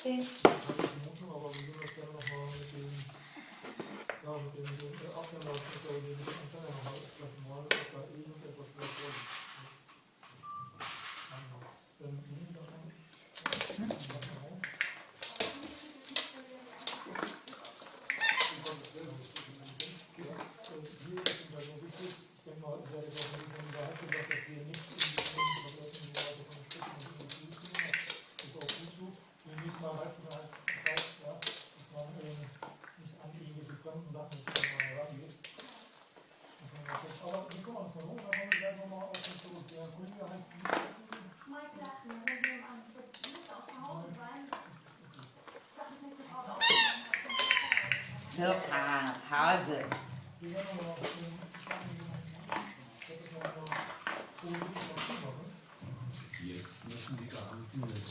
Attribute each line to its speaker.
Speaker 1: 10.
Speaker 2: Aber wir würden das gerne nochmal mit dem Absender, mit dem Antenne nochmal sprechen wollen, ob da irgendetwas vielleicht vorliegt. Dann nehmen wir das mal. Hier ist es halt so wichtig, ich denke mal, sehr ist auch nicht von der Hand gesagt, dass wir nicht in die Leute von der Spitze und in die Tiefe gehen. Das ist auch gut so. Diesmal weißt du halt, ja, dass man nicht an irgendwelche fremden Sachen rangeht. Aber wir gucken uns mal hoch, dann kommen wir gleich nochmal auf den zurück. Der Kollege heißt
Speaker 3: Mike Lachen, wenn wir am müsste auch zu Hause sein. Ich habe mich nicht getraut,
Speaker 1: So, Pause.
Speaker 2: wir werden aber noch
Speaker 4: Jetzt müssen die Beamten mit